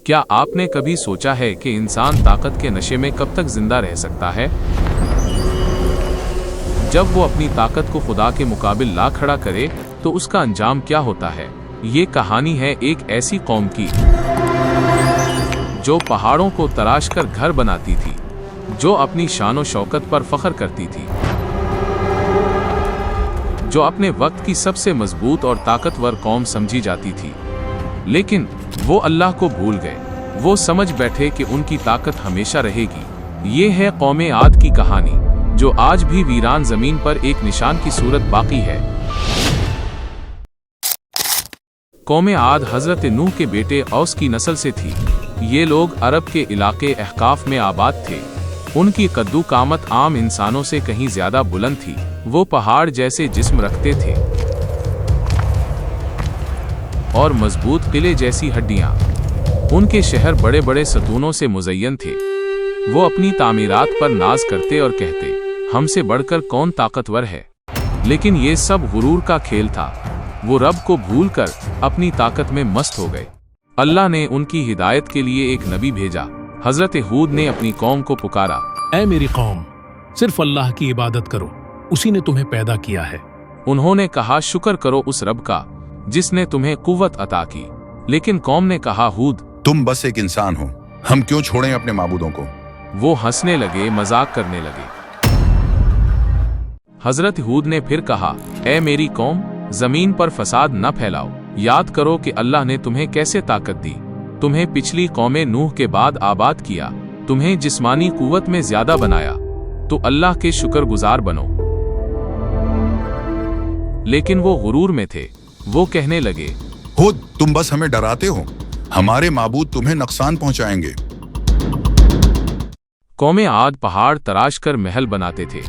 کیا آپ نے کبھی سوچا ہے کہ انسان طاقت کے نشے میں کب تک زندہ رہ سکتا ہے؟ جب وہ اپنی طاقت کو خدا کے مقابل لا کھڑا کرے تو اس کا انجام کیا ہوتا ہے؟ یہ کہانی ہے ایک ایسی قوم کی جو پہاڑوں کو تراش کر گھر بناتی تھی، جو اپنی شان و شوکت پر فخر کرتی تھی، جو اپنے وقت کی سب سے مضبوط اور طاقتور قوم سمجھی جاتی تھی، لیکن وہ اللہ کو بھول گئے۔ وہ سمجھ بیٹھے کہ ان کی طاقت ہمیشہ رہے گی۔ یہ ہے قوم عاد کی کہانی، جو آج بھی ویران زمین پر ایک نشان کی صورت باقی ہے۔ قوم عاد حضرت نوح کے بیٹے اوس کی نسل سے تھی۔ یہ لوگ عرب کے علاقے احقاف میں آباد تھے۔ ان کی قد و قامت عام انسانوں سے کہیں زیادہ بلند تھی۔ وہ پہاڑ جیسے جسم رکھتے تھے اور مضبوط قلعے جیسی ہڈیاں۔ ان کے شہر بڑے بڑے ستونوں سے مزین تھے۔ وہ اپنی تعمیرات پر ناز کرتے اور کہتے، ہم سے بڑھ کر کون طاقتور ہے؟ لیکن یہ سب غرور کا کھیل تھا۔ وہ رب کو بھول کر اپنی طاقت میں مست ہو گئے۔ اللہ نے ان کی ہدایت کے لیے ایک نبی بھیجا۔ حضرت ہود نے اپنی قوم کو پکارا، اے میری قوم، صرف اللہ کی عبادت کرو، اسی نے تمہیں پیدا کیا ہے۔ انہوں نے کہا، شکر کرو اس رب کا جس نے تمہیں قوت عطا کی۔ لیکن قوم نے کہا، ہود، تم بس ایک انسان ہو، ہم کیوں چھوڑیں اپنے معبودوں کو؟ وہ ہنسنے لگے، مذاق کرنے لگے۔ حضرت ہود نے پھر کہا، اے میری قوم، زمین پر فساد نہ پھیلاؤ۔ یاد کرو کہ اللہ نے تمہیں کیسے طاقت دی، تمہیں پچھلی قوم نوح کے بعد آباد کیا، تمہیں جسمانی قوت میں زیادہ بنایا، تو اللہ کے شکر گزار بنو۔ لیکن وہ غرور میں تھے۔ وہ کہنے لگے، ہود، تم بس ہمیں ڈراتے ہو، ہمارے معبود تمہیں نقصان پہنچائیں گے۔ قوم عاد پہاڑ تراش کر محل بناتے تھے۔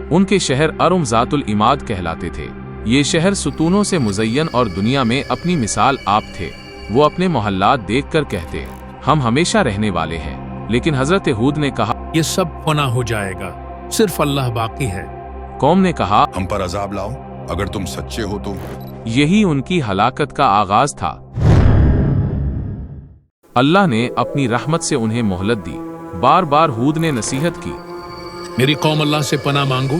ان کے شہر ارم ذات العماد کہلاتے تھے۔ یہ شہر ستونوں سے مزین اور دنیا میں اپنی مثال آپ تھے۔ وہ اپنے محلات دیکھ کر کہتے، ہم ہمیشہ رہنے والے ہیں۔ لیکن حضرت ہود نے کہا، یہ سب فنا ہو جائے گا، صرف اللہ باقی ہے۔ قوم نے کہا، ہم پر عذاب لاؤ، اگر تم سچے ہو تو۔ یہی ان کی ہلاکت کا آغاز تھا۔ اللہ نے اپنی رحمت سے انہیں مہلت دی۔ بار بار ہود نے نصیحت کی، میری قوم اللہ سے پناہ مانگو،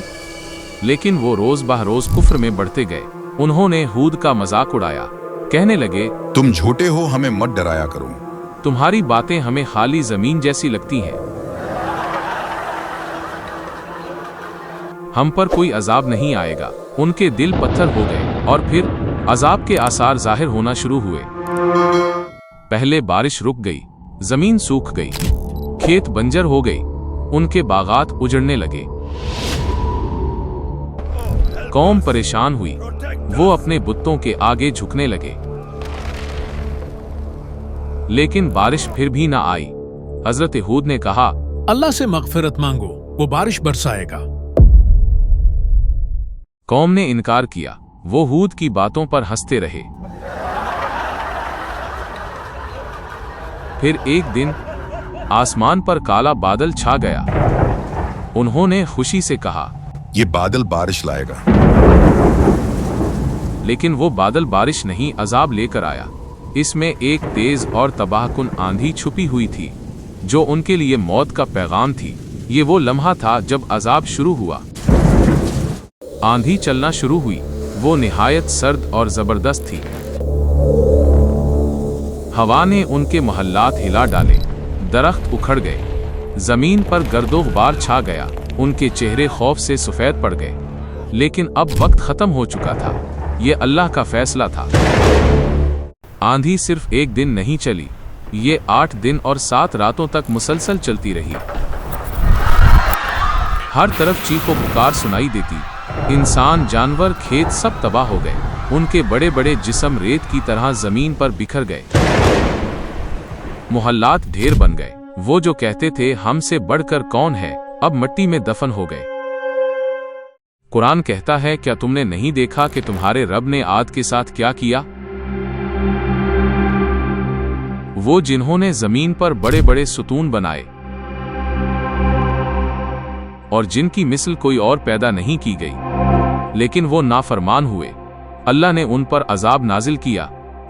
لیکن وہ روز بہ روز کفر میں بڑھتے گئے۔ انہوں نے ہود کا مذاق اڑایا، کہنے لگے، تم جھوٹے ہو، ہمیں مت ڈرایا کرو۔ تمہاری باتیں ہمیں خالی زمین جیسی لگتی ہیں، ہم پر کوئی عذاب نہیں آئے گا۔ ان کے دل پتھر ہو گئے اور پھر عذاب کے آثار ظاہر ہونا شروع ہوئے۔ پہلے بارش رک گئی، زمین سوکھ گئی، کھیت بنجر ہو گئی، ان کے باغات اجڑنے لگے۔ قوم پریشان ہوئی، وہ اپنے بتوں کے آگے جھکنے لگے، لیکن بارش پھر بھی نہ آئی۔ حضرت ہود نے کہا، اللہ سے مغفرت مانگو، وہ بارش برسائے گا۔ قوم نے انکار کیا۔ وہ ہود کی باتوں پر ہنستے رہے۔ پھر ایک دن آسمان پر کالا بادل چھا گیا۔ انہوں نے خوشی سے کہا، یہ بادل بارش لائے گا۔ لیکن وہ بادل بارش نہیں، عذاب لے کر آیا۔ اس میں ایک تیز اور تباہ کن آندھی چھپی ہوئی تھی، جو ان کے لیے موت کا پیغام تھی۔ یہ وہ لمحہ تھا جب عذاب شروع ہوا۔ آندھی چلنا شروع ہوئی، وہ نہایت سرد اور زبردست تھی۔ ہوا نے ان کے محلات ہلا ڈالے، درخت اکھڑ گئے، زمین پر گرد و غبار چھا گیا، ان کے چہرے خوف سے سفید پڑ گئے۔ لیکن اب وقت ختم ہو چکا تھا، یہ اللہ کا فیصلہ تھا۔ آندھی صرف ایک دن نہیں چلی، یہ 8 دن اور 7 راتوں تک مسلسل چلتی رہی۔ ہر طرف چیخ و پکار سنائی دیتی، انسان، جانور، کھیت سب تباہ ہو گئے۔ ان کے بڑے بڑے جسم ریت کی طرح زمین پر بکھر گئے، محلات ڈھیر بن گئے۔ وہ جو کہتے تھے ہم سے بڑھ کر کون ہے، اب مٹی میں دفن ہو گئے۔ قرآن کہتا ہے، کیا تم نے نہیں دیکھا کہ تمہارے رب نے عاد کے ساتھ کیا کیا؟ وہ جنہوں نے زمین پر بڑے بڑے ستون بنائے اور جن کی مثل کوئی اور پیدا نہیں کی گئی، لیکن وہ نافرمان ہوئے۔ اللہ نے ان پر عذاب نازل کیا،